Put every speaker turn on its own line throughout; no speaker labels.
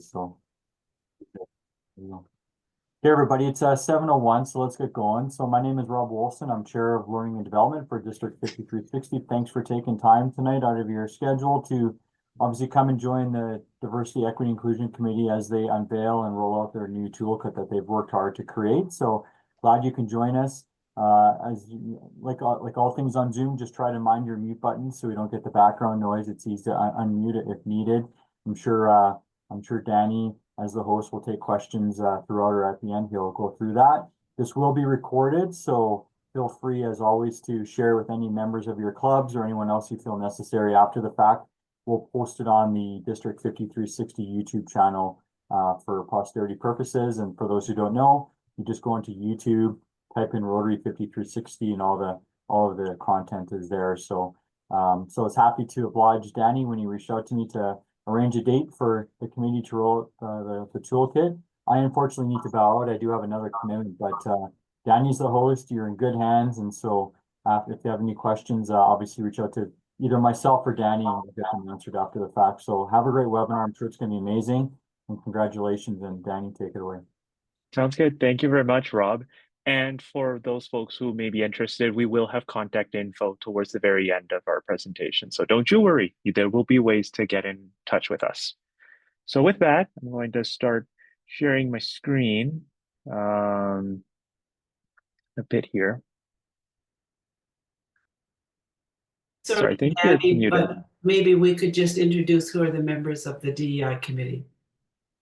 So, you know. Hey everybody, it's 7:01, so let's get going. So my name is Rob Wolfson. I'm Chair of Learning and Development for District 5360. Thanks for taking time tonight out of your schedule to obviously come and join the Diversity, Equity, Inclusion Committee as they unveil and roll out their new toolkit that they've worked hard to create. So glad you can join us. Like all things on Zoom, just try to mind your mute button so we don't get the background noise. It's easy to unmute it if needed. I'm sure Danny, as the host, will take questions throughout or at the end. He'll go through that. This will be recorded, so feel free, as always, to share with any members of your clubs or anyone else you feel necessary after the fact. We'll post it on the District 5360 YouTube channel for posterity purposes. And for those who don't know, you just go into YouTube, type in Rotary 5360, and all of the content is there. So I was happy to oblige Danny when he reached out to me to arrange a date for the committee to roll the toolkit. I unfortunately need to bow out. I do have another commitment, but Danny's the host. You're in good hands. And so if you have any questions, obviously reach out to either myself or Danny and we'll get them answered after the fact. So have a great webinar. I'm sure it's going to be amazing. And congratulations. And Danny, take it away.
Sounds good. Thank you very much, Rob. And for those folks who may be interested, we will have contact info towards the very end of our presentation. So don't you worry, there will be ways to get in touch with us. So with that, I'm going to start sharing my screen a bit here.
Sorry,
I think
Danny,
you're muted.
but maybe we could just introduce who are the members of the DEI committee.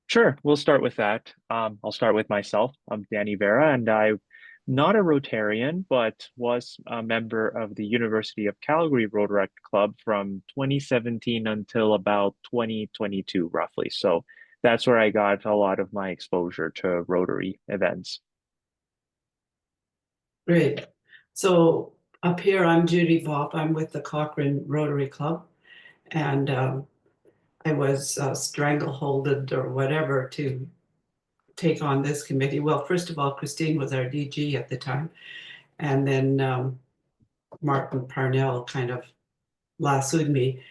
Sure, we'll start with that. I'll start with myself. I'm Danny Vera, and I'm not a Rotarian, but was a member of the University of Calgary Rotary Club from 2017 until about 2022, roughly. So that's where I got a lot of my exposure to Rotary events.
Great. So up here, I'm Judy Vaup. I'm with the Cochrane Rotary Club, and I was strangleholded or whatever to take on this committee. Well, first of all, Christine was our DG at the time, and then Martin Parnell kind of lassoed me.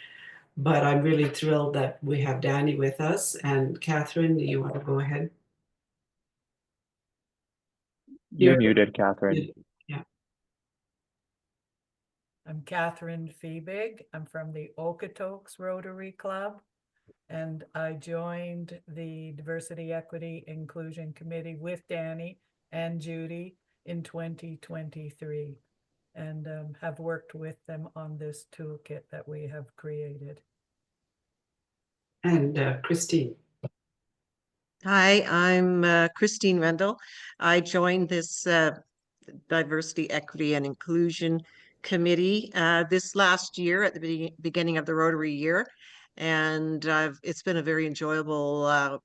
But I'm really thrilled that we have Danny with us. And Catherine, do you want to go ahead?
You're muted, Catherine.
Yeah.
I'm Catherine Feebig. I'm from the Okotoks Rotary Club, and I joined the Diversity, Equity, Inclusion Committee with Danny and Judy in 2023, and have worked with them on this toolkit that we have created.
And Christine.
Hi, I'm Christine Rendell. I joined this Diversity, Equity, and Inclusion Committee this last year at the beginning of the Rotary year. And it's been a very enjoyable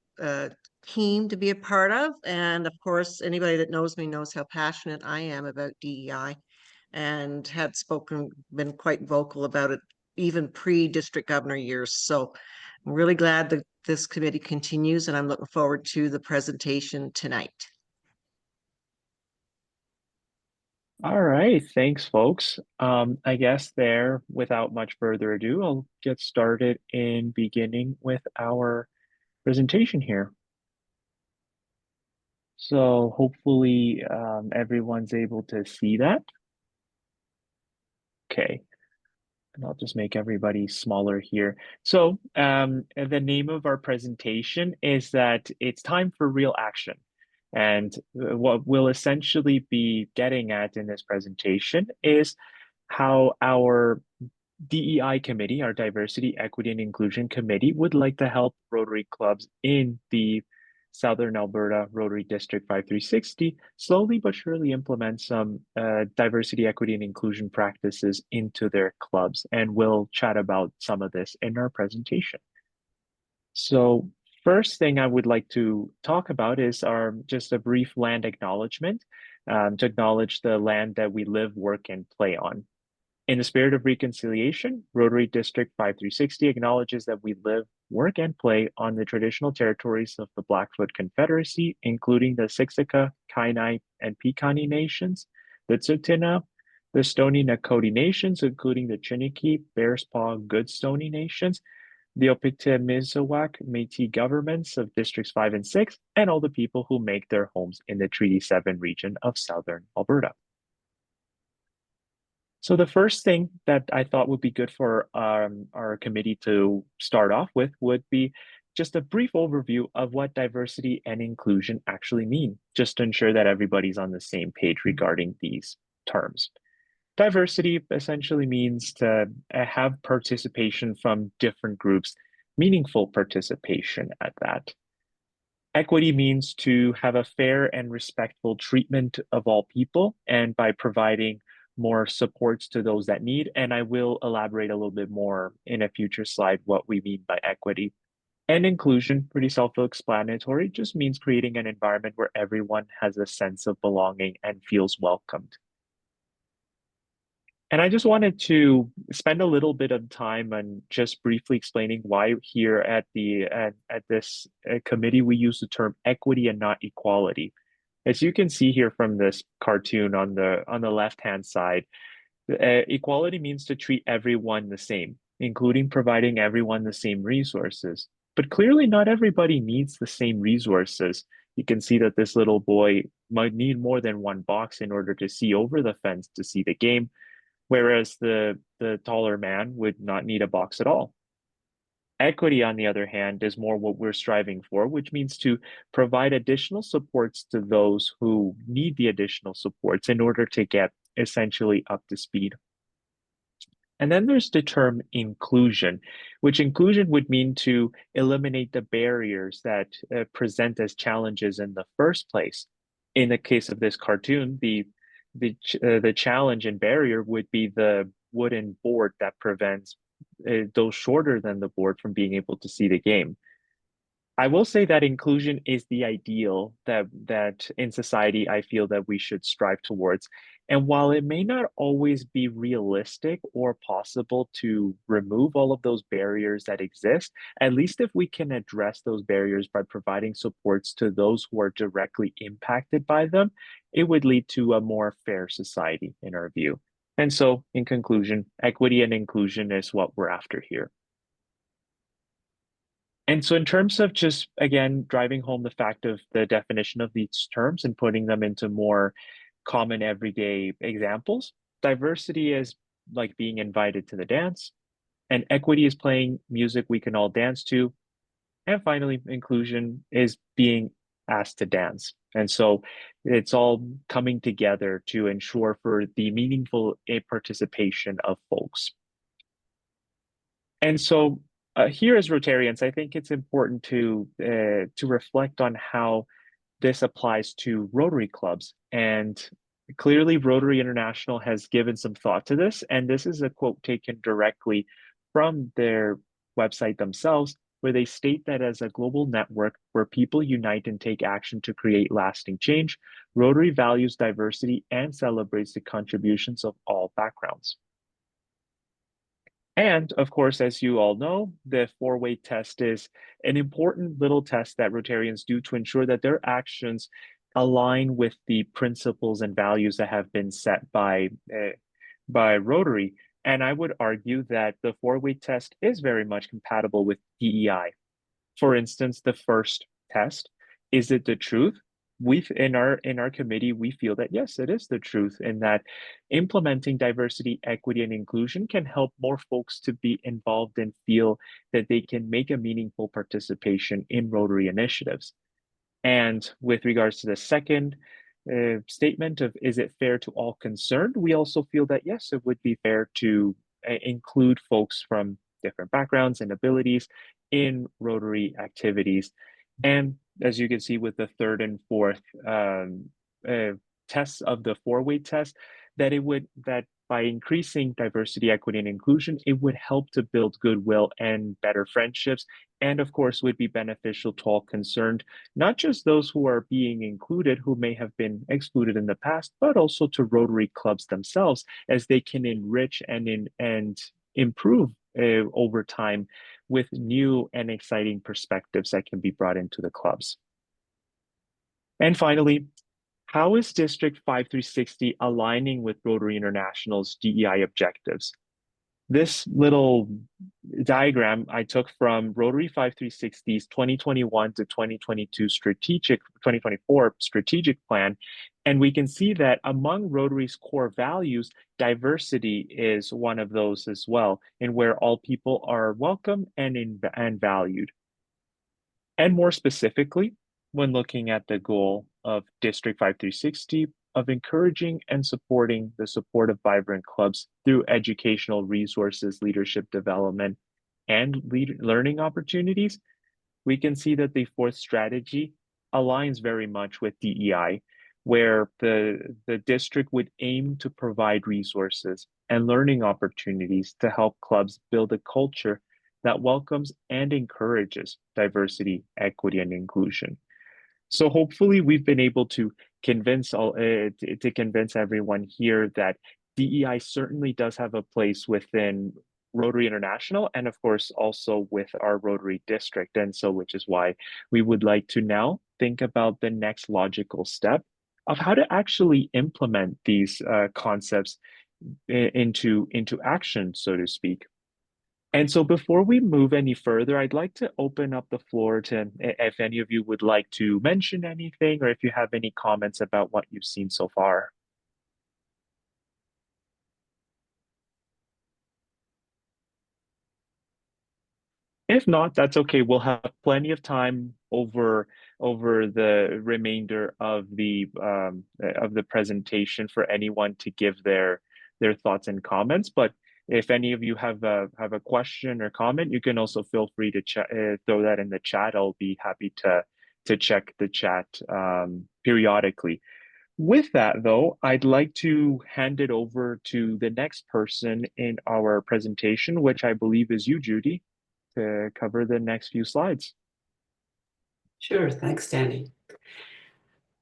team to be a part of. And of course, anybody that knows me knows how passionate I am about DEI and had been quite vocal about it even pre-district governor years. So I'm really glad that this committee continues, and I'm looking forward to the presentation tonight.
All right, thanks, folks. I guess there, without much further ado, I'll get started in beginning with our presentation here. So hopefully everyone's able to see that. Okay, and I'll just make everybody smaller here. So the name of our presentation is that it's time for real action. And what we'll essentially be getting at in this presentation is how our DEI committee, our Diversity, Equity, and Inclusion Committee, would like to help Rotary clubs in the Southern Alberta Rotary District 5360 slowly but surely implement some diversity, equity, and inclusion practices into their clubs. And we'll chat about some of this in our presentation. So first thing I would like to talk about is just a brief land acknowledgement to acknowledge the land that we live, work, and play on. In the spirit of reconciliation, Rotary District 5360 acknowledges that we live, work, and play on the traditional territories of the Blackfoot Confederacy, including the Siksika, Kainai, and Piikani nations, the Tsuut'ina, the Stoney Nakoda nations, including the Chiniki, Bearspaw, Goodstoney nations, the Opetemizawak Métis governments of Districts 5 and 6, and all the people who make their homes in the Treaty 7 region of Southern Alberta. So the first thing that I thought would be good for our committee to start off with would be just a brief overview of what diversity and inclusion actually mean, just to ensure that everybody's on the same page regarding these terms. Diversity essentially means to have participation from different groups, meaningful participation at that. Equity means to have a fair and respectful treatment of all people, and by providing more supports to those that need. And I will elaborate a little bit more in a future slide what we mean by equity. And inclusion, pretty self-explanatory, just means creating an environment where everyone has a sense of belonging and feels welcomed. And I just wanted to spend a little bit of time on just briefly explaining why here at this committee we use the term equity and not equality. As you can see here from this cartoon on the left-hand side, equality means to treat everyone the same, including providing everyone the same resources. But clearly not everybody needs the same resources. You can see that this little boy might need more than one box in order to see over the fence to see the game, whereas the taller man would not need a box at all. Equity, on the other hand, is more what we're striving for, which means to provide additional supports to those who need the additional supports in order to get essentially up to speed. And then there's the term inclusion, which inclusion would mean to eliminate the barriers that present as challenges in the first place. In the case of this cartoon, the challenge and barrier would be the wooden board that prevents those shorter than the board from being able to see the game. I will say that inclusion is the ideal that in society I feel that we should strive towards. And while it may not always be realistic or possible to remove all of those barriers that exist, at least if we can address those barriers by providing supports to those who are directly impacted by them, it would lead to a more fair society in our view. And so, in conclusion, equity and inclusion is what we're after here. And so in terms of just, again, driving home the fact of the definition of these terms and putting them into more common everyday examples, diversity is like being invited to the dance, and equity is playing music we can all dance to. And finally, inclusion is being asked to dance. And so it's all coming together to ensure for the meaningful participation of folks. And so here as Rotarians, I think it's important to reflect on how this applies to Rotary clubs. And clearly Rotary International has given some thought to this. And this is a quote taken directly from their website themselves, where they state that as a global network where people unite and take action to create lasting change, Rotary values diversity and celebrates the contributions of all backgrounds. And of course, as you all know, the four-way test is an important little test that Rotarians do to ensure that their actions align with the principles and values that have been set by Rotary. And I would argue that the four-way test is very much compatible with DEI. For instance, the first test, is it the truth? In our committee, we feel that yes, it is the truth, and that implementing diversity, equity, and inclusion can help more folks to be involved and feel that they can make a meaningful participation in Rotary initiatives. And with regards to the second statement of is it fair to all concerned, we also feel that yes, it would be fair to include folks from different backgrounds and abilities in Rotary activities. And as you can see with the third and fourth tests of the four-way test, that by increasing diversity, equity, and inclusion, it would help to build goodwill and better friendships, and of course would be beneficial to all concerned, not just those who are being included who may have been excluded in the past, but also to Rotary clubs themselves, as they can enrich and improve over time with new and exciting perspectives that can be brought into the clubs. And finally, how is District 5360 aligning with Rotary International's DEI objectives? This little diagram I took from Rotary 5360's 2021 to 2024 strategic plan. And we can see that among Rotary's core values, diversity is one of those as well, in where all people are welcome and valued. And more specifically, when looking at the goal of District 5360 of encouraging and supporting the support of vibrant clubs through educational resources, leadership development, and learning opportunities, we can see that the fourth strategy aligns very much with DEI, where the district would aim to provide resources and learning opportunities to help clubs build a culture that welcomes and encourages diversity, equity, and inclusion. So hopefully we've been able to convince everyone here that DEI certainly does have a place within Rotary International and of course also with our Rotary district. And so which is why we would like to now think about the next logical step of how to actually implement these concepts into action, so to speak. And so before we move any further, I'd like to open up the floor to if any of you would like to mention anything or if you have any comments about what you've seen so far. If not, that's okay. We'll have plenty of time over the remainder of the presentation for anyone to give their thoughts and comments. But if any of you have a question or comment, you can also feel free to throw that in the chat. I'll be happy to check the chat periodically. With that, though, I'd like to hand it over to the next person in our presentation, which I believe is you, Judy, to cover the next few slides.
Sure, thanks, Danny.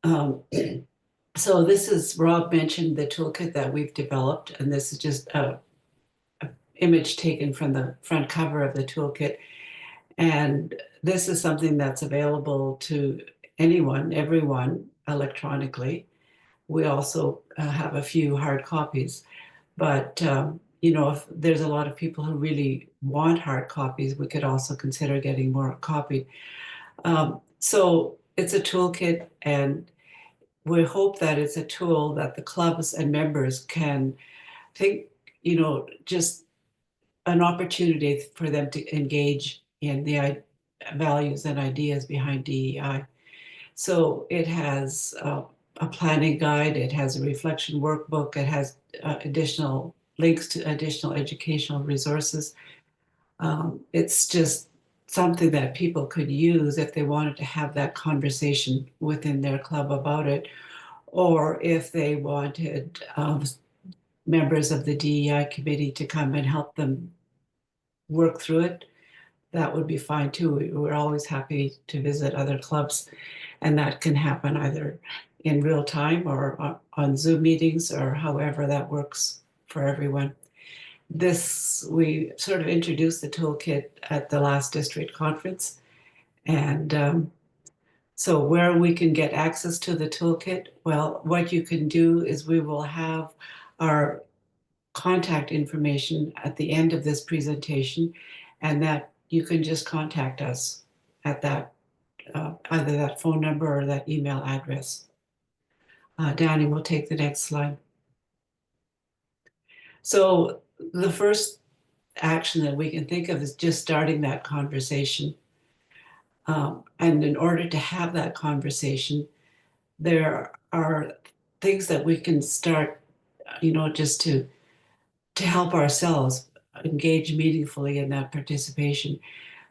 So this is, Rob mentioned the toolkit that we've developed, and this is just a image taken from the front cover of the toolkit. And this is something that's available to anyone, everyone, electronically. We also have a few hard copies, but you know, if there's a lot of people who really want hard copies, we could also consider getting more copied. So it's a toolkit, and we hope that it's a tool that the clubs and members can think, you know, just an opportunity for them to engage in the values and ideas behind DEI. So it has a planning guide, it has a reflection workbook, it has additional links to additional educational resources. It's just something that people could use if they wanted to have that conversation within their club about it, or if they wanted members of the DEI committee to come and help them work through it, that would be fine too. We're always happy to visit other clubs, and that can happen either in real time or on Zoom meetings or however that works for everyone. We sort of introduced the toolkit at the last district conference. And so where we can get access to the toolkit, well, what you can do is we will have our contact information at the end of this presentation, and that you can just contact us at that, either that phone number or that email address. Danny will take the next slide. So the first action that we can think of is just starting that conversation. And in order to have that conversation, there are things that we can start, you know, just to help ourselves engage meaningfully in that participation.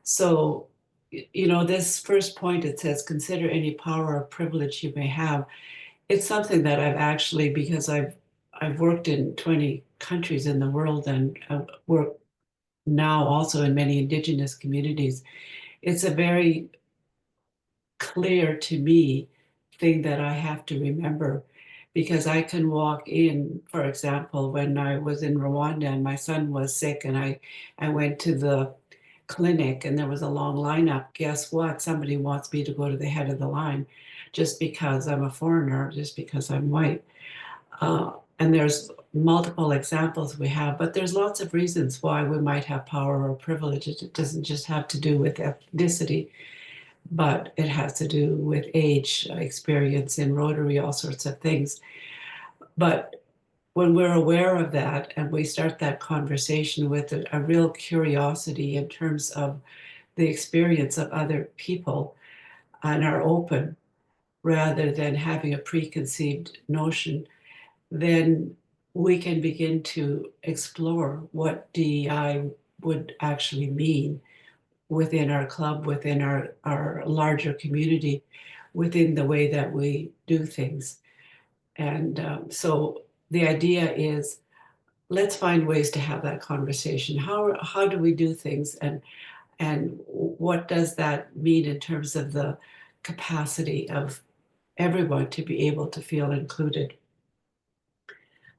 So, you know, this first point, it says, consider any power or privilege you may have. It's something that I've actually, because I've worked in 20 countries in the world and work now also in many Indigenous communities. It's a very clear to me thing that I have to remember, because I can walk in, for example, when I was in Rwanda and my son was sick and I went to the clinic and there was a long lineup. Guess what? Somebody wants me to go to the head of the line just because I'm a foreigner, just because I'm white. And there's multiple examples we have, but there's lots of reasons why we might have power or privilege. It doesn't just have to do with ethnicity, but it has to do with age, experience in Rotary, all sorts of things. But when we're aware of that and we start that conversation with a real curiosity in terms of the experience of other people and are open rather than having a preconceived notion, then we can begin to explore what DEI would actually mean within our club, within our larger community, within the way that we do things. And so the idea is, let's find ways to have that conversation. How do we do things, and what does that mean in terms of the capacity of everyone to be able to feel included?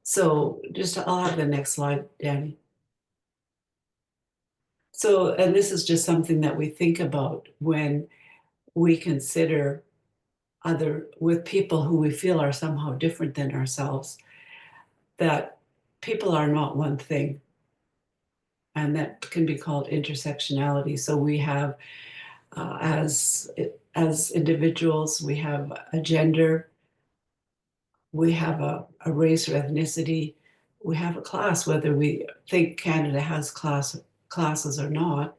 So I'll have the next slide, Danny. So, and this is just something that we think about when we consider with people who we feel are somehow different than ourselves, that people are not one thing. And that can be called intersectionality. So we have, as individuals, we have a gender, we have a race or ethnicity, we have a class, whether we think Canada has classes or not.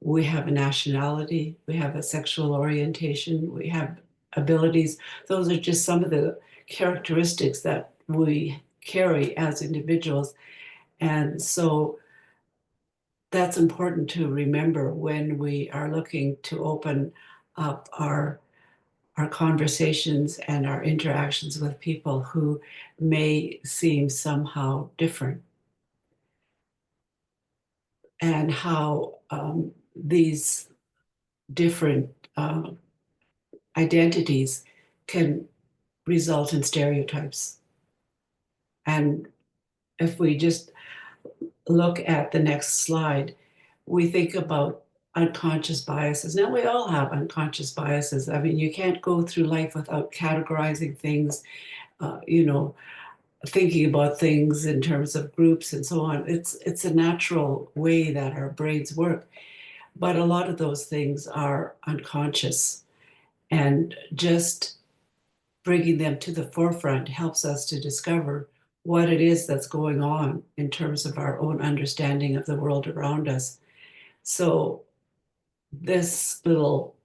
We have a nationality, we have a sexual orientation, we have abilities. Those are just some of the characteristics that we carry as individuals. And so that's important to remember when we are looking to open up our conversations and our interactions with people who may seem somehow different, and how these different identities can result in stereotypes. And if we just look at the next slide, we think about unconscious biases. Now, we all have unconscious biases. I mean, you can't go through life without categorizing things, thinking about things in terms of groups and so on. It's a natural way that our brains work. But a lot of those things are unconscious. And just bringing them to the forefront helps us to discover what it is that's going on in terms of our own understanding of the world around us. So this little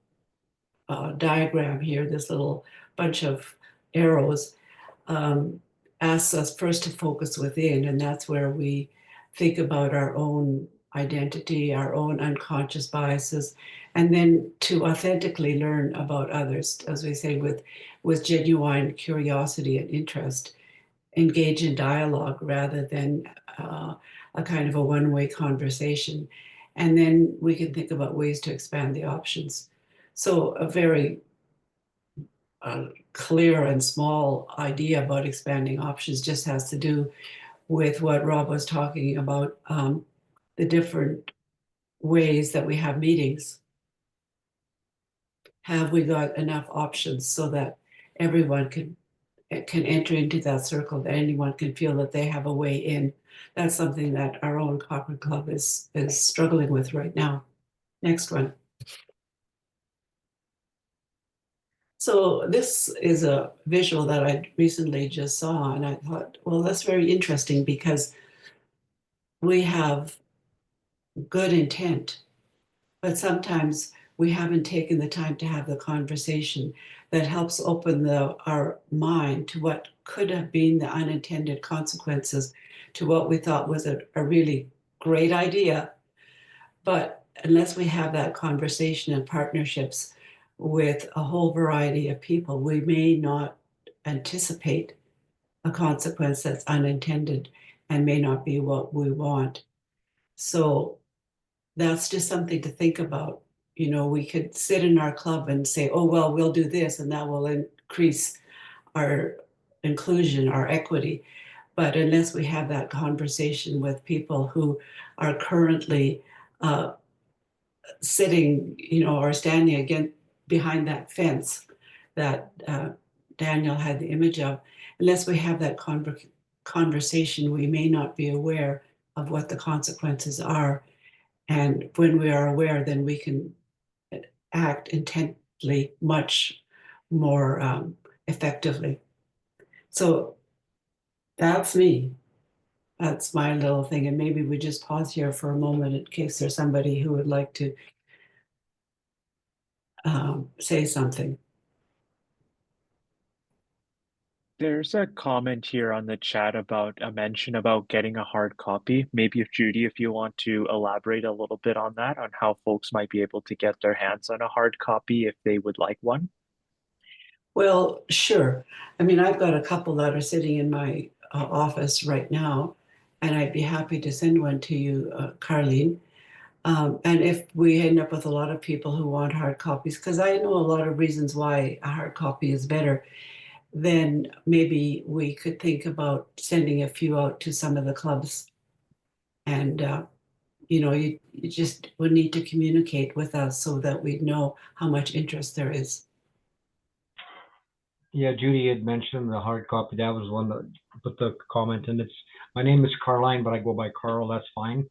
diagram here, this little bunch of arrows, asks us first to focus within, and that's where we think about our own identity, our own unconscious biases, and then to authentically learn about others, as we say, with genuine curiosity and interest, engage in dialogue rather than a kind of a one-way conversation. And then we can think about ways to expand the options. So a very clear and small idea about expanding options just has to do with what Rob was talking about, the different ways that we have meetings. Have we got enough options so that everyone can enter into that circle, that anyone can feel that they have a way in? That's something that our own Cochrane Club is struggling with right now. Next one. So this is a visual that I recently just saw, and I thought, well, that's very interesting because we have good intent, but sometimes we haven't taken the time to have the conversation that helps open our mind to what could have been the unintended consequences to what we thought was a really great idea. But unless we have that conversation and partnerships with a whole variety of people, we may not anticipate a consequence that's unintended and may not be what we want. So that's just something to think about. You know, we could sit in our club and say, oh, well, we'll do this and that will increase our inclusion, our equity. But unless we have that conversation with people who are currently sitting, or standing again behind that fence that Daniel had the image of, unless we have that conversation, we may not be aware of what the consequences are. And when we are aware, then we can act intently much more effectively. So that's me. That's my little thing. And maybe we just pause here for a moment in case there's somebody who would like to say something.
There's a comment here on the chat about a mention about getting a hard copy. Maybe if Judy, if you want to elaborate a little bit on that, on how folks might be able to get their hands on a hard copy if they would like one.
Well, sure. I mean, I've got a couple that are sitting in my office right now, and I'd be happy to send one to you, Carlene. And if we end up with a lot of people who want hard copies, because I know a lot of reasons why a hard copy is better, then maybe we could think about sending a few out to some of the clubs. And, you just would need to communicate with us so that we'd know how much interest there is.
Yeah, Judy had mentioned the hard copy. That was one that put the comment in. My name is Carline, but I go by Carl. That's fine.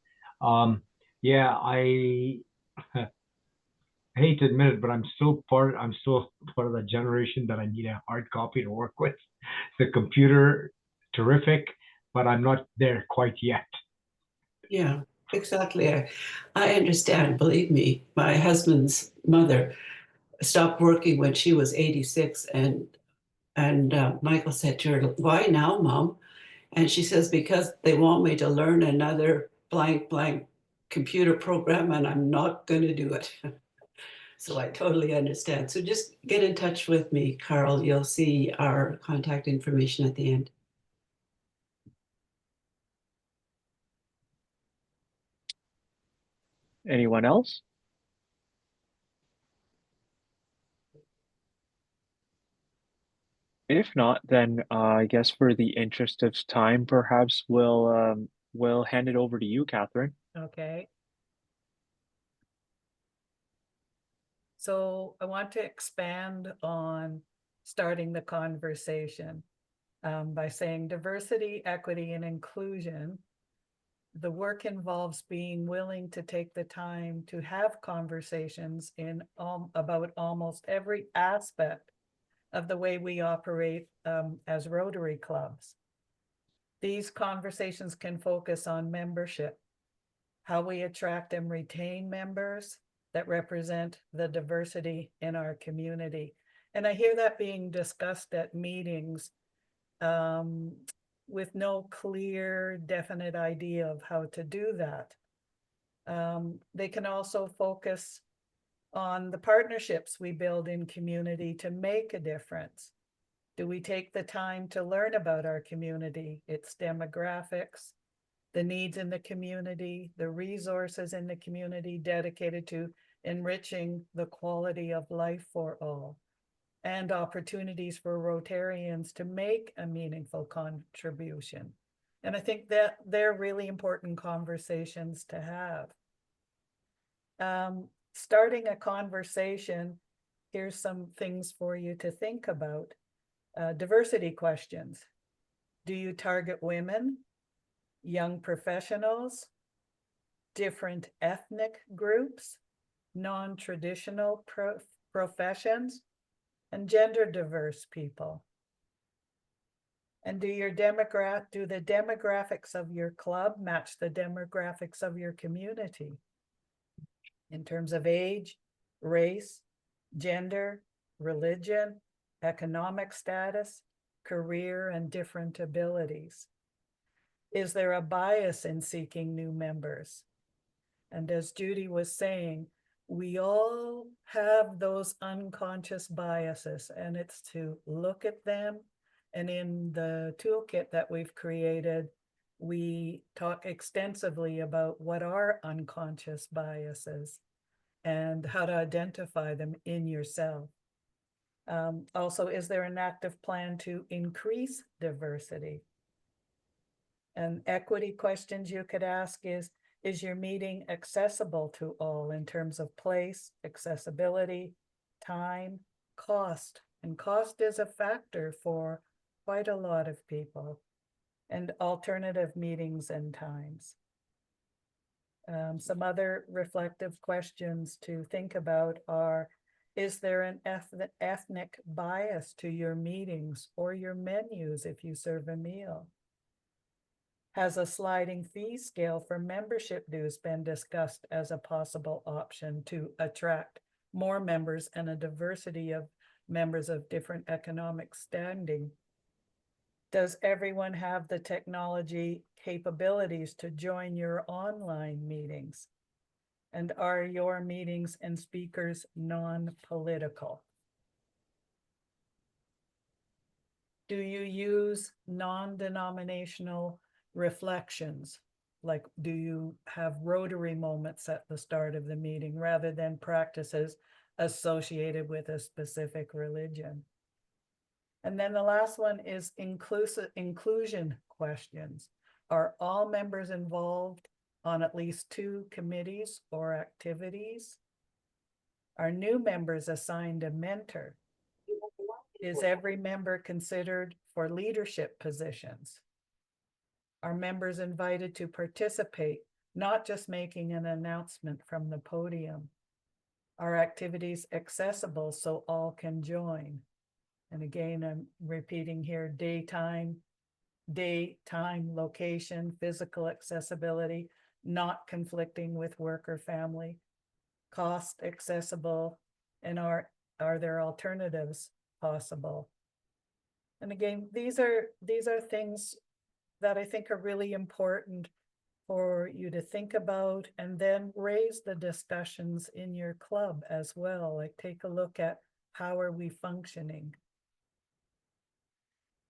Yeah, I hate to admit it, but I'm still part of that generation that I need a hard copy to work with. The computer, terrific, but I'm not there quite yet.
Yeah, exactly. I understand. Believe me, my husband's mother stopped working when she was 86, and Michael said to her, "Why now, Mom?" And she says, "Because they want me to learn another blank blank computer program, and I'm not going to do it." So I totally understand. So just get in touch with me, Carl. You'll see our contact information at the end.
Anyone else? If not, then I guess for the interest of time, perhaps we'll hand it over to you, Catherine.
Okay. So I want to expand on starting the conversation by saying diversity, equity, and inclusion. The work involves being willing to take the time to have conversations about almost every aspect of the way we operate as Rotary clubs. These conversations can focus on membership, how we attract and retain members that represent the diversity in our community. And I hear that being discussed at meetings with no clear, definite idea of how to do that. They can also focus on the partnerships we build in community to make a difference. Do we take the time to learn about our community, its demographics, the needs in the community, the resources in the community dedicated to enriching the quality of life for all, and opportunities for Rotarians to make a meaningful contribution? And I think that they're really important conversations to have. Starting a conversation, here's some things for you to think about. Diversity questions. Do you target women, young professionals, different ethnic groups, non-traditional professions, and gender diverse people? And do the demographics of your club match the demographics of your community in terms of age, race, gender, religion, economic status, career, and different abilities? Is there a bias in seeking new members? And as Judy was saying, we all have those unconscious biases, and it's to look at them. And in the toolkit that we've created, we talk extensively about what are unconscious biases and how to identify them in yourself. Also, is there an active plan to increase diversity? And equity questions you could ask is your meeting accessible to all in terms of place, accessibility, time, cost? And cost is a factor for quite a lot of people. and alternative meetings and times. Some other reflective questions to think about are, is there an ethnic bias to your meetings or your menus if you serve a meal? Has a sliding fee scale for membership dues been discussed as a possible option to attract more members and a diversity of members of different economic standing? Does everyone have the technology capabilities to join your online meetings? And are your meetings and speakers non-political? Do you use non-denominational reflections? Like, do you have Rotary moments at the start of the meeting rather than practices associated with a specific religion? And then the last one is inclusion questions. Are all members involved on at least 2 committees or activities? Are new members assigned a mentor? Is every member considered for leadership positions? Are members invited to participate, not just making an announcement from the podium? Are activities accessible so all can join? And again, I'm repeating here, daytime, location, physical accessibility, not conflicting with work or family, cost accessible, and are there alternatives possible? And again, these are things that I think are really important for you to think about, and then raise the discussions in your club as well. Like, take a look at how are we functioning.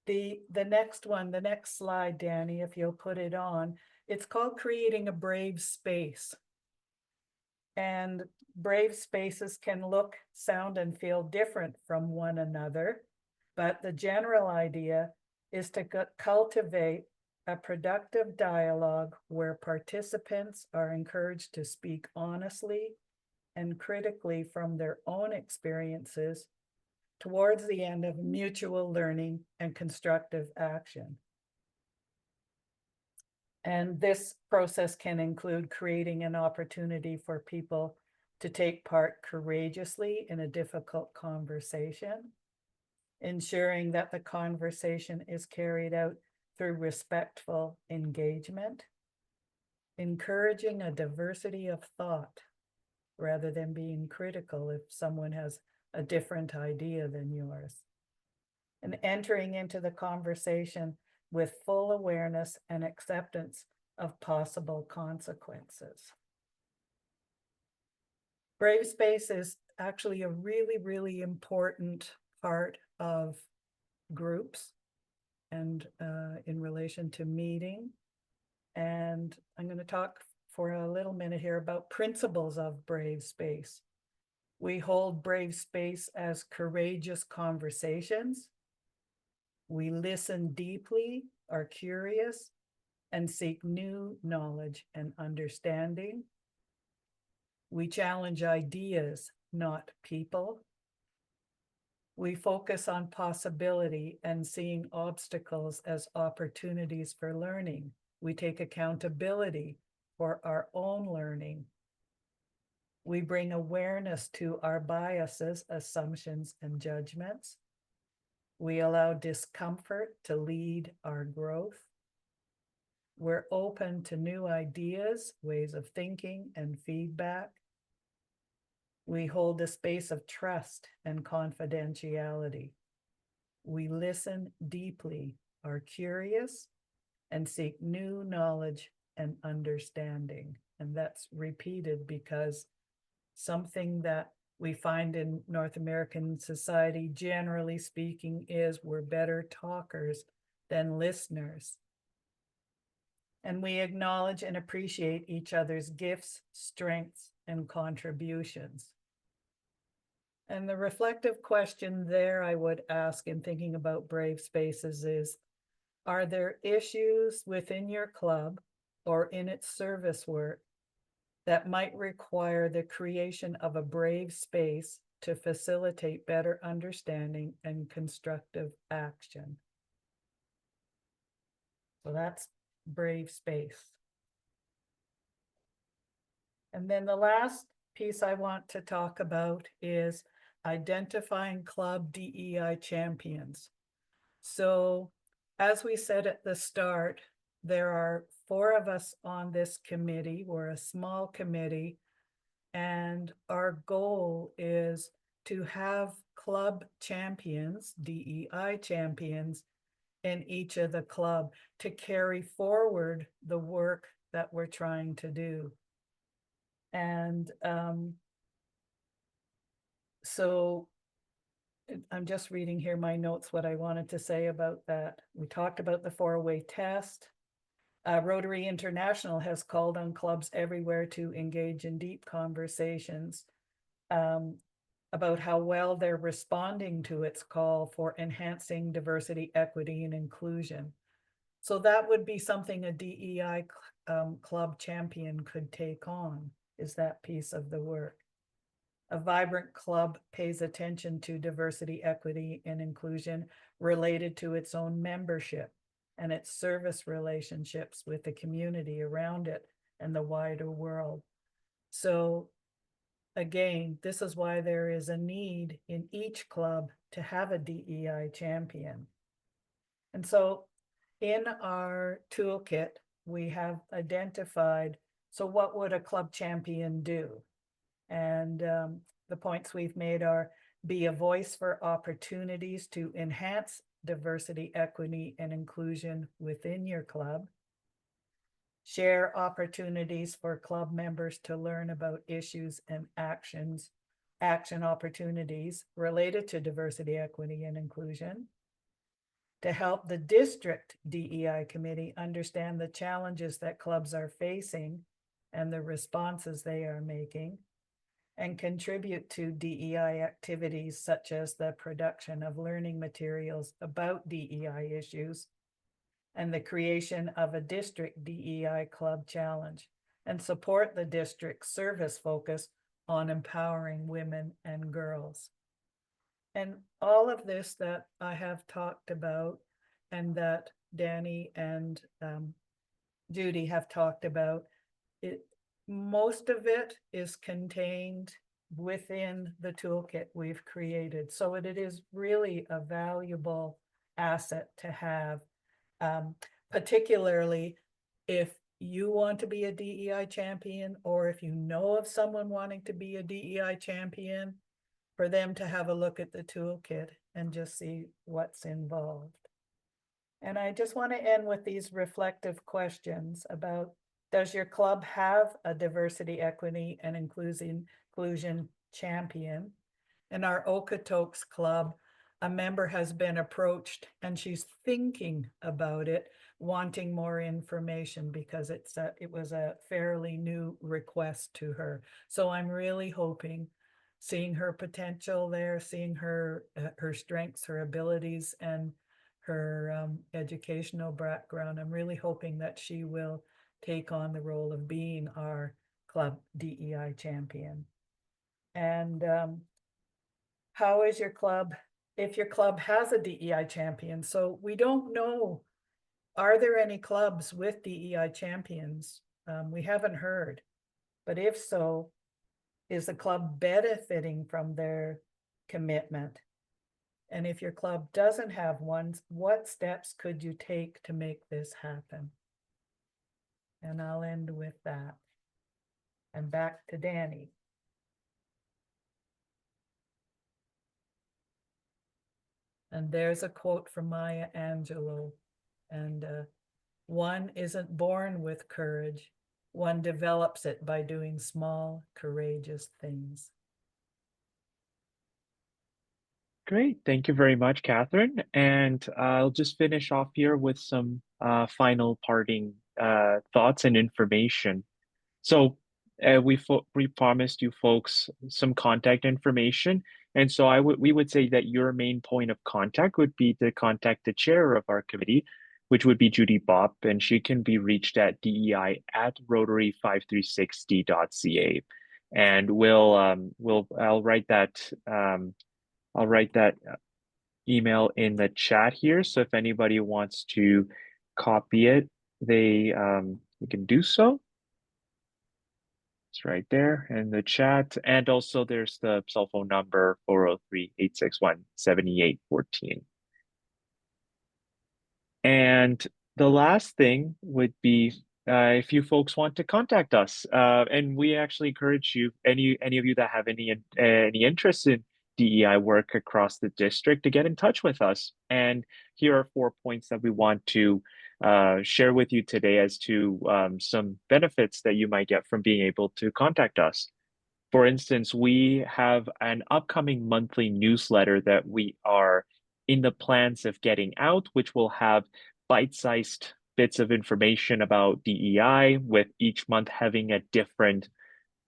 The next one, the next slide, Danny, if you'll put it on, it's called Creating a Brave Space. And brave spaces can look, sound, and feel different from one another, but the general idea is to cultivate a productive dialogue where participants are encouraged to speak honestly and critically from their own experiences towards the end of mutual learning and constructive action. And this process can include creating an opportunity for people to take part courageously in a difficult conversation, ensuring that the conversation is carried out through respectful engagement, encouraging a diversity of thought rather than being critical if someone has a different idea than yours, and entering into the conversation with full awareness and acceptance of possible consequences. Brave space is actually a really, really important part of groups and in relation to meeting. And I'm going to talk for a little minute here about principles of brave space. We hold brave space as courageous conversations. We listen deeply, are curious, and seek new knowledge and understanding. We challenge ideas, not people. We focus on possibility and seeing obstacles as opportunities for learning. We take accountability for our own learning. We bring awareness to our biases, assumptions, and judgments. We allow discomfort to lead our growth. We're open to new ideas, ways of thinking, and feedback. We hold a space of trust and confidentiality. We listen deeply, are curious, and seek new knowledge and understanding. And that's repeated because something that we find in North American society, generally speaking, is we're better talkers than listeners. And we acknowledge and appreciate each other's gifts, strengths, and contributions. And the reflective question there I would ask in thinking about brave spaces is, are there issues within your club or in its service work that might require the creation of a brave space to facilitate better understanding and constructive action? So that's brave space. And then the last piece I want to talk about is identifying club DEI champions. So as we said at the start, there are 4 of us on this committee. We're a small committee, and our goal is to have club champions, DEI champions, in each of the club to carry forward the work that we're trying to do. And so I'm just reading here my notes, what I wanted to say about that. We talked about the 4-way test. Rotary International has called on clubs everywhere to engage in deep conversations about how well they're responding to its call for enhancing diversity, equity, and inclusion. So that would be something a DEI club champion could take on, is that piece of the work. A vibrant club pays attention to diversity, equity, and inclusion related to its own membership and its service relationships with the community around it and the wider world. So again, this is why there is a need in each club to have a DEI champion. And so in our toolkit, we have identified, so what would a club champion do? And the points we've made are be a voice for opportunities to enhance diversity, equity, and inclusion within your club. Share opportunities for club members to learn about issues and action opportunities related to diversity, equity, and inclusion. To help the district DEI committee understand the challenges that clubs are facing and the responses they are making, and contribute to DEI activities such as the production of learning materials about DEI issues and the creation of a district DEI club challenge, and support the district's service focus on empowering women and girls. And all of this that I have talked about and that Danny and Judy have talked about, most of it is contained within the toolkit we've created. So it is really a valuable asset to have, particularly if you want to be a DEI champion, or if you know of someone wanting to be a DEI champion, for them to have a look at the toolkit and just see what's involved. And I just want to end with these reflective questions about, does your club have a diversity, equity, and inclusion champion? In our Okotoks club, a member has been approached and she's thinking about it, wanting more information because it was a fairly new request to her. So I'm really hoping, seeing her potential there, seeing her strengths, her abilities, and her educational background, I'm really hoping that she will take on the role of being our club DEI champion. And how is your club, if your club has a DEI champion? So we don't know, are there any clubs with DEI champions? We haven't heard, but if so, is the club benefiting from their commitment? And if your club doesn't have one, what steps could you take to make this happen? And I'll end with that. And back to Danny. And there's a quote from Maya Angelou. And one isn't born with courage. One develops it by doing small, courageous things.
Great. Thank you very much, Catherine. And I'll just finish off here with some final parting thoughts and information. So we promised you folks some contact information. And so we would say that your main point of contact would be to contact the chair of our committee, which would be Judy Bopp, and she can be reached at dei@rotary5360.ca. And I'll write that email in the chat here. So if anybody wants to copy it, you can do so. It's right there in the chat. And also there's the cell phone number 403-861-7814. And the last thing would be if you folks want to contact us, and we actually encourage you, any of you that have any interest in DEI work across the district, to get in touch with us. And here are 4 points that we want to share with you today as to some benefits that you might get from being able to contact us. For instance, we have an upcoming monthly newsletter that we are in the plans of getting out, which will have bite-sized bits of information about DEI, with each month having a different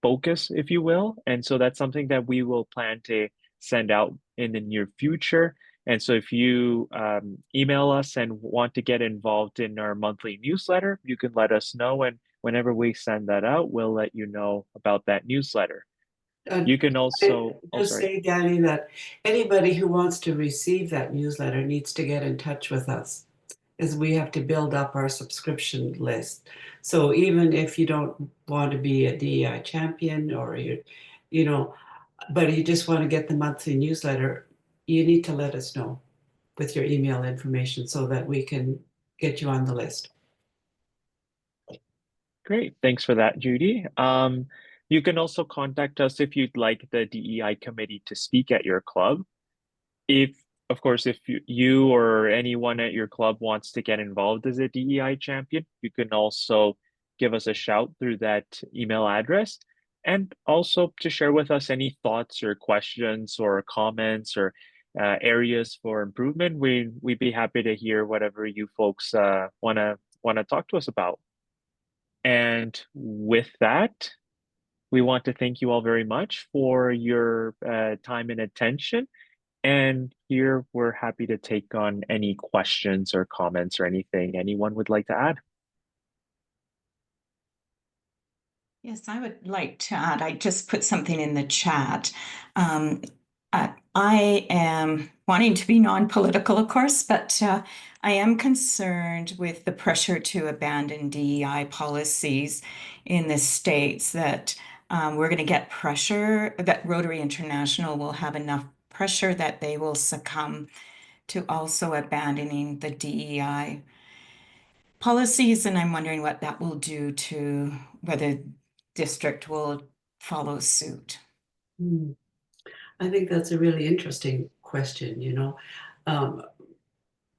focus, if you will. And so that's something that we will plan to send out in the near future. And so if you email us and want to get involved in our monthly newsletter, you can let us know. And whenever we send that out, we'll let you know about that newsletter. You can also
just say, Danny, that anybody who wants to receive that newsletter needs to get in touch with us, as we have to build up our subscription list. So even if you don't want to be a DEI champion, or but you just want to get the monthly newsletter, you need to let us know with your email information so that we can get you on the list.
Great. Thanks for that, Judy. You can also contact us if you'd like the DEI committee to speak at your club. Of course, if you or anyone at your club wants to get involved as a DEI champion, you can also give us a shout through that email address. And also to share with us any thoughts or questions or comments or areas for improvement. We'd be happy to hear whatever you folks wanna talk to us about. And with that, we want to thank you all very much for your time and attention. And here we're happy to take on any questions or comments or anything anyone would like to add.
Yes, I would like to add, I just put something in the chat. I am wanting to be non-political, of course, but I am concerned with the pressure to abandon DEI policies in the States, that we're going to get pressure, that Rotary International will have enough pressure that they will succumb to also abandoning the DEI policies. And I'm wondering what that will do to whether district will follow suit.
I think that's a really interesting question.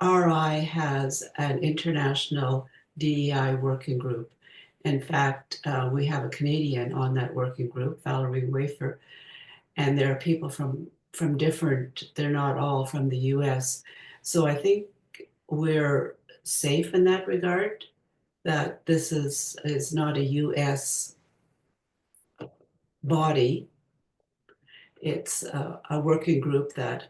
RI has an international DEI working group. In fact, we have a Canadian on that working group, Valerie Wafer, and there are people from different, they're not all from the US. So I think we're safe in that regard, that this is not a US body. It's a working group that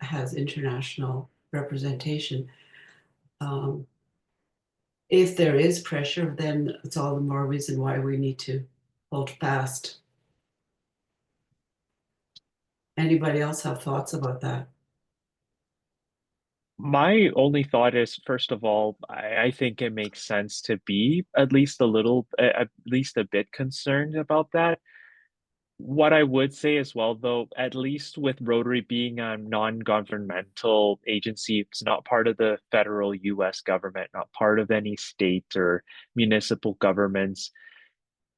has international representation. If there is pressure, then it's all the more reason why we need to hold fast. Anybody else have thoughts about that?
My only thought is, first of all, I think it makes sense to be at least a bit concerned about that. What I would say as well, though, at least with Rotary being a non-governmental agency, it's not part of the federal US government, not part of any state or municipal governments.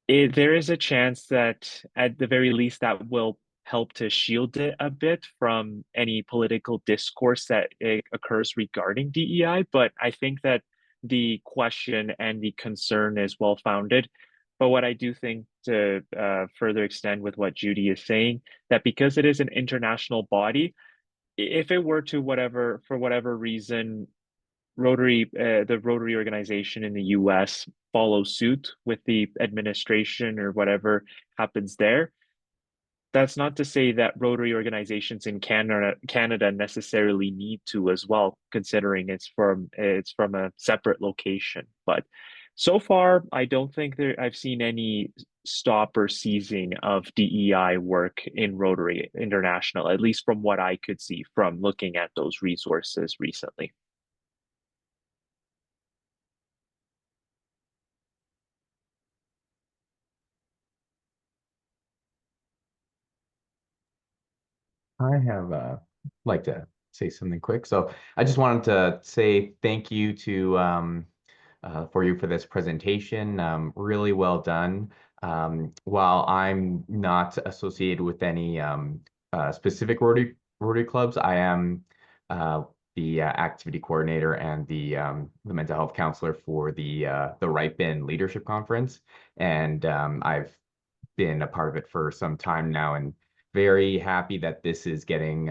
There is a chance that at the very least that will help to shield it a bit from any political discourse that occurs regarding DEI. But I think that the question and the concern is well founded. But what I do think, to further extend with what Judy is saying, that because it is an international body, if it were to for whatever reason, the Rotary organization in the US follow suit with the administration or whatever happens there, that's not to say that Rotary organizations in Canada necessarily need to as well, considering it's from a separate location. But so far, I don't think I've seen any stop or seizing of DEI work in Rotary International, at least from what I could see from looking at those resources recently.
I have like to say something quick. So I just wanted to say thank you to for you for this presentation. Really well done. While I'm not associated with any specific Rotary clubs, I am the activity coordinator and the mental health counselor for the Ripen Leadership Conference, and I've been a part of it for some time now, and very happy that this is getting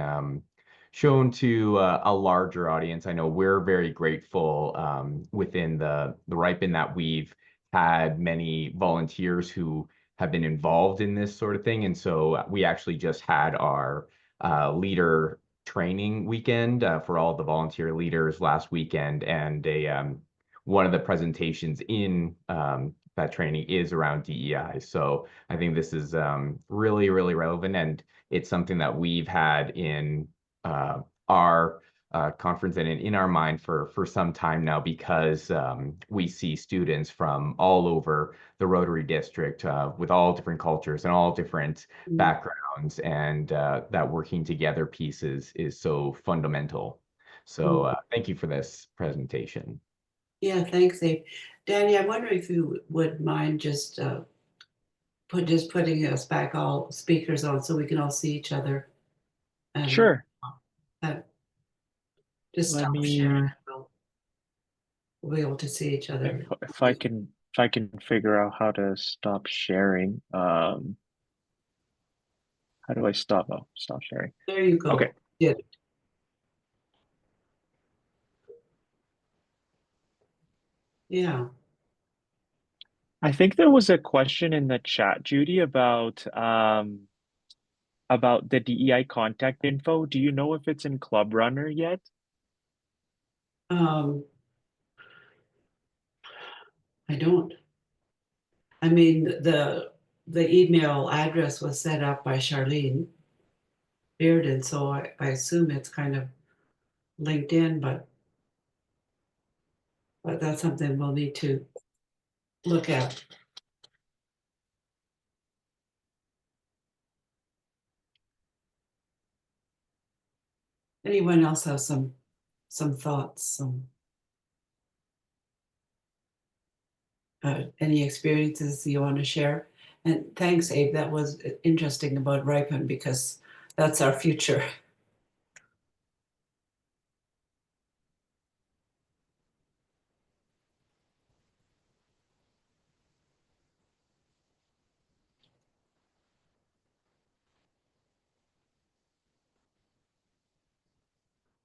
shown to a larger audience. I know we're very grateful within the Ripen that we've had many volunteers who have been involved in this sort of thing, and so we actually just had our leader training weekend for all the volunteer leaders last weekend, and one of the presentations in that training is around DEI. So I think this is really, really relevant, and it's something that we've had in our conference and in our mind for some time now, because we see students from all over the Rotary District with all different cultures and all different backgrounds, and that working together piece is so fundamental. So thank you for this presentation.
Yeah, thanks, Abe. Danny, I wonder if you would mind just putting us back all speakers on so we can all see each other. And
Sure.
Just
Let
stop
me
sharing. We'll be able to see each other.
if I can figure out how to stop sharing. How do I stop? Oh, stop sharing.
There you go.
Okay.
Did it. Yeah.
I think there was a question in the chat, Judy, about the DEI contact info. Do you know if it's in Club Runner yet?
I don't. I mean, the email address was set up by Charlene Bearden, so I assume it's kind of linked in, but that's something we'll need to look at. Anyone else have some thoughts, any experiences you want to share? And thanks, Abe. That was interesting about Ripen, because that's our future.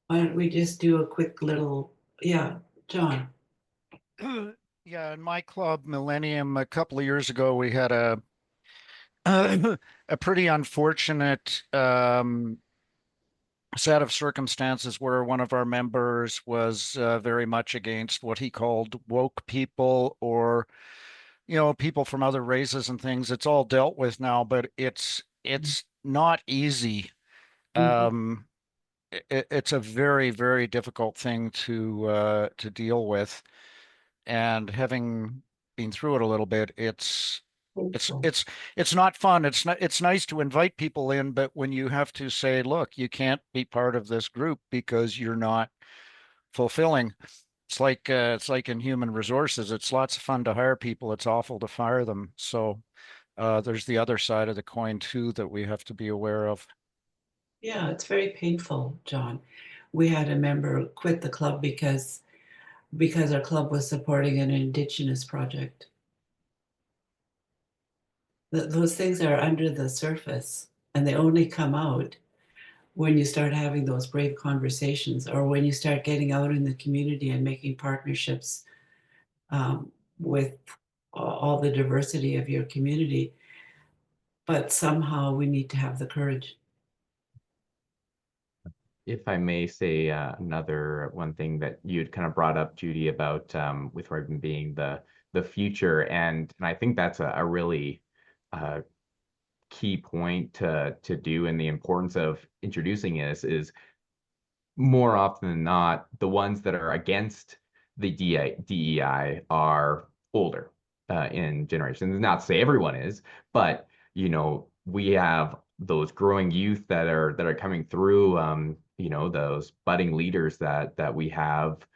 Why don't we just do a quick little, yeah, John.
Yeah, in my club, Millennium, a couple of years ago, we had a a pretty unfortunate set of circumstances where one of our members was very much against what he called woke people, or people from other races and things. It's all dealt with now, but it's not easy. It's a very, very difficult thing to deal with, and having been through it a little bit, it's not fun. It's nice to invite people in, but when you have to say, look, you can't be part of this group because you're not fulfilling. It's like in human resources. It's lots of fun to hire people. It's awful to fire them. So there's the other side of the coin too that we have to be aware of.
Yeah, it's very painful, John. We had a member quit the club because our club was supporting an Indigenous project. Those things are under the surface, and they only come out when you start having those brave conversations, or when you start getting out in the community and making partnerships with all the diversity of your community. But somehow we need to have the courage.
If I may say another one thing that you'd kind of brought up, Judy, about with Ripen being the future, and I think that's a really key point to do, and the importance of introducing this is, more often than not, the ones that are against the DEI are older in generations. Not to say everyone is, but we have those growing youth that are coming through, you know, those budding leaders that we have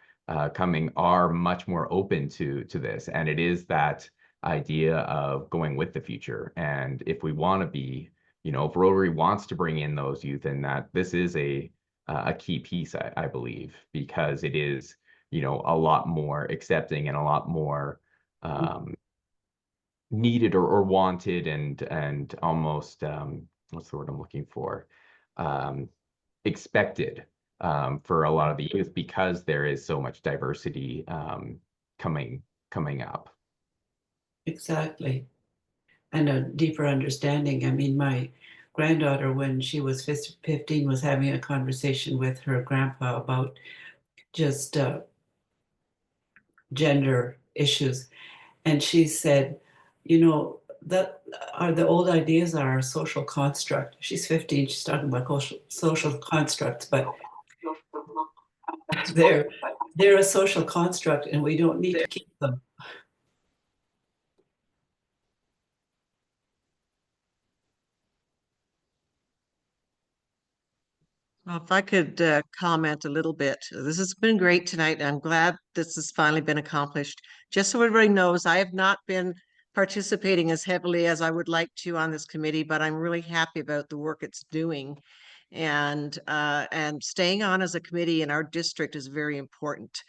coming are much more open to this. And it is that idea of going with the future. And if we want to be, you know, if Rotary wants to bring in those youth, and that this is a key piece, I believe, because it is, you know, a lot more accepting and a lot more needed or wanted, and almost what's the word I'm looking for? Expected for a lot of the youth, because there is so much diversity coming up.
Exactly. And a deeper understanding. I mean, my granddaughter, when she was 15, was having a conversation with her grandpa about just gender issues. And she said, you know, that are the old ideas are a social construct. She's 15, she's talking about social constructs, but they're a social construct and we don't need to keep them.
Well, if I could comment a little bit, this has been great tonight. I'm glad this has finally been accomplished. Just so everybody knows, I have not been participating as heavily as I would like to on this committee, but I'm really happy about the work it's doing. And staying on as a committee in our district is very important.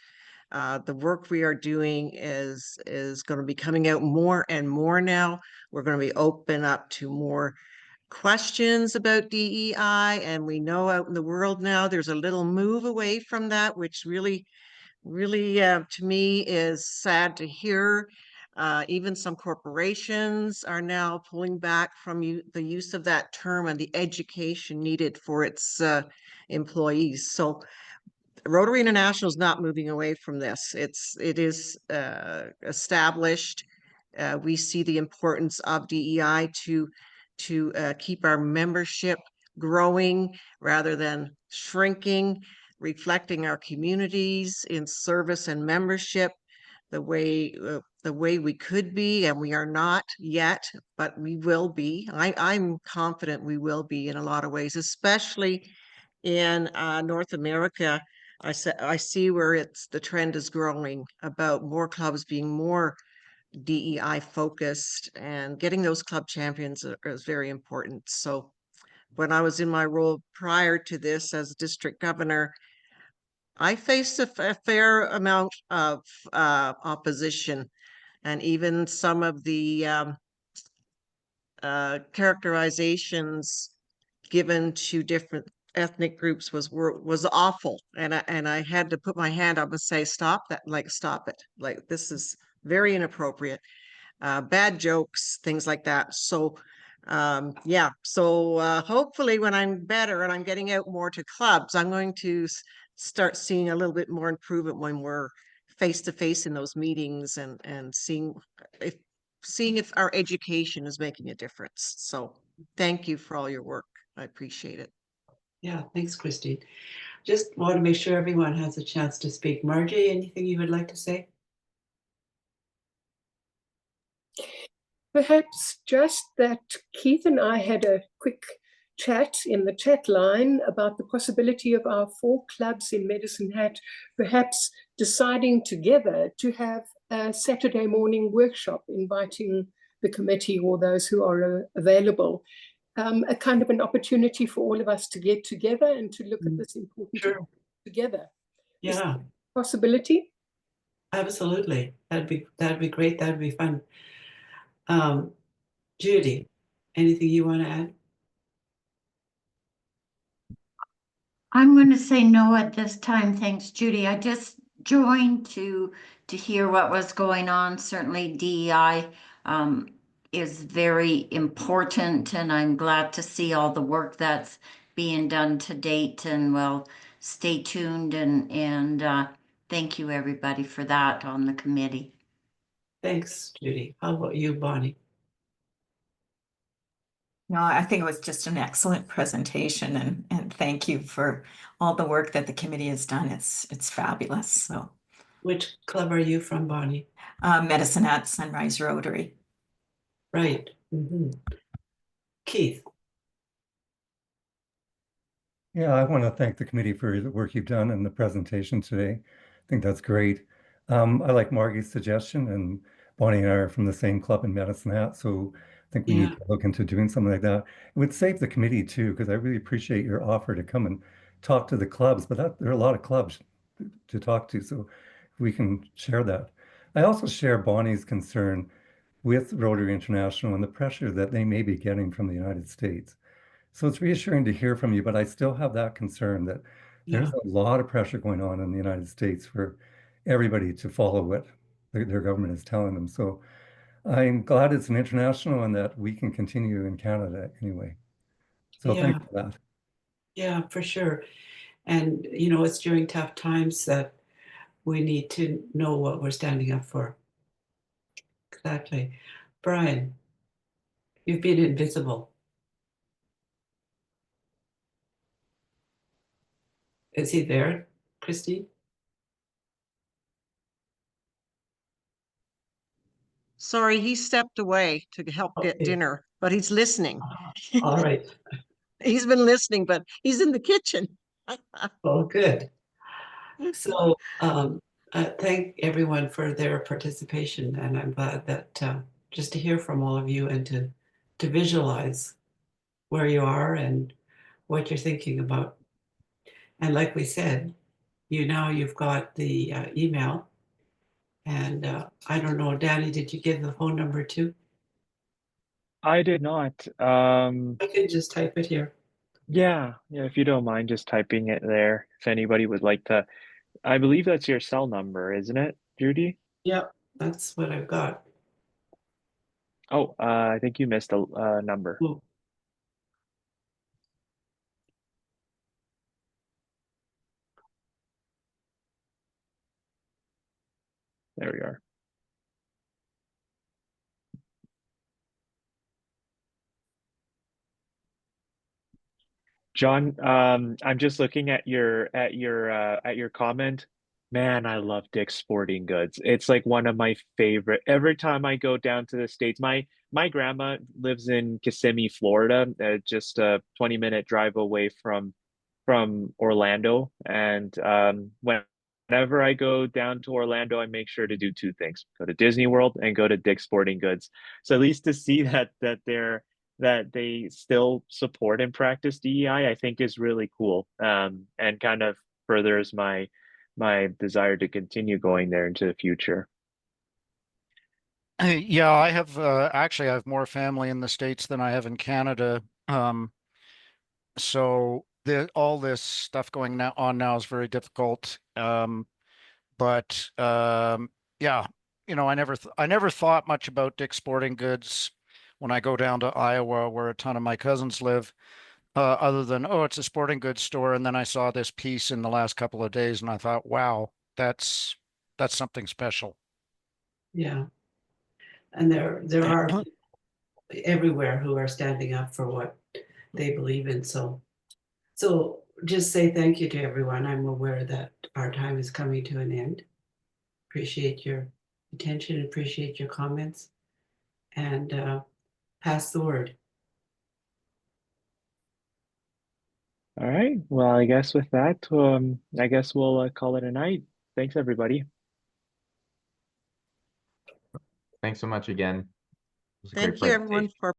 The work we are doing is going to be coming out more and more now. We're going to be open up to more questions about DEI, and we know out in the world now there's a little move away from that, which really to me is sad to hear. Even some corporations are now pulling back from the use of that term and the education needed for its employees. So Rotary International is not moving away from this. It is established. We see the importance of DEI to keep our membership growing rather than shrinking, reflecting our communities in service and membership the way we could be, and we are not yet, but we will be. I'm confident we will be in a lot of ways, especially in North America. I see where the trend is growing about more clubs being more DEI focused, and getting those club champions is very important. So when I was in my role prior to this as district governor, I faced a fair amount of opposition, and even some of the characterizations given to different ethnic groups was awful, and I had to put my hand up and say, stop that, like, stop it, like, this is very inappropriate. Bad jokes, things like that. So yeah, so hopefully when I'm better and I'm getting out more to clubs, I'm going to start seeing a little bit more improvement when we're face to face in those meetings, and seeing if our education is making a difference. So thank you for all your work. I appreciate it.
Yeah, thanks, Christine. Just want to make sure everyone has a chance to speak. Margie, anything you would like to say?
Perhaps just that Keith and I had a quick chat in the chat line about the possibility of our 4 clubs in Medicine Hat perhaps deciding together to have a Saturday morning workshop, inviting the committee or those who are available, a kind of an opportunity for all of us to get together and to look at this important
Sure.
together. Is
Yeah,
that a possibility?
absolutely. That'd be great. That'd be fun. Judy, anything you want to add?
I'm going to say no at this time. Thanks, Judy. I just joined to hear what was going on. Certainly DEI is very important, and I'm glad to see all the work that's being done to date. And well, stay tuned, and thank you everybody for that on the committee.
Thanks, Judy. How about you, Bonnie?
No, I think it was just an excellent presentation, and thank you for all the work that the committee has done. It's fabulous. So,
Which club are you from, Bonnie?
Medicine Hat Sunrise Rotary.
Right. Keith.
Yeah, I want to thank the committee for the work you've done and the presentation today. I think that's great. I like Margie's suggestion, and Bonnie and I are from the same club in Medicine Hat, so I think we need
Yeah.
to look into doing something like that. It would save the committee too, because I really appreciate your offer to come and talk to the clubs, but there are a lot of clubs to talk to, so we can share that. I also share Bonnie's concern with Rotary International and the pressure that they may be getting from the United States. So it's reassuring to hear from you, but I still have that concern that there's
Yeah.
a lot of pressure going on in the United States for everybody to follow what their government is telling them. So I'm glad it's an international and that we can continue in Canada anyway. So thank
Yeah.
you for that.
Yeah, for sure. And, you know, it's during tough times that we need to know what we're standing up for. Exactly. Brian, you've been invisible. Is he there, Christine?
Sorry, he stepped away to help get
Okay.
dinner, but he's listening.
All right.
He's been listening, but he's in the kitchen.
Oh, good. So thank everyone for their participation, and I'm glad that just to hear from all of you and to visualize where you are and what you're thinking about. And like we said, you've got the email, and I don't know, Danny, did you give the phone number too?
I did not.
I can just type it here.
Yeah, if you don't mind just typing it there, if anybody would like to. I believe that's your cell number, isn't it, Judy?
Yep, that's what I've got.
Oh, I think you missed a number.
Ooh,
There we are. John, I'm just looking at your comment. Man, I love Dick's Sporting Goods. It's like one of my favorite. Every time I go down to the States, my grandma lives in Kissimmee, Florida, just a 20-minute drive away from Orlando. And whenever I go down to Orlando, I make sure to do two things: go to Disney World and go to Dick's Sporting Goods. So at least to see that they still support and practice DEI, I think is really cool, and kind of furthers my desire to continue going there into the future.
Yeah, I have actually I have more family in the States than I have in Canada. So all this stuff going on now is very difficult. But yeah, I never thought much about Dick's Sporting Goods when I go down to Iowa, where a ton of my cousins live, other than, oh, it's a sporting goods store. And then I saw this piece in the last couple of days, and I thought, wow, that's something special.
yeah, and there are people everywhere who are standing up for what they believe in. So just say thank you to everyone. I'm aware that our time is coming to an end. Appreciate your attention, appreciate your comments, and pass the word.
All right. Well, I guess with that, I guess we'll call it a night. Thanks, everybody.
Thanks so much again. It was a great
Thank you, everyone,
presentation.
for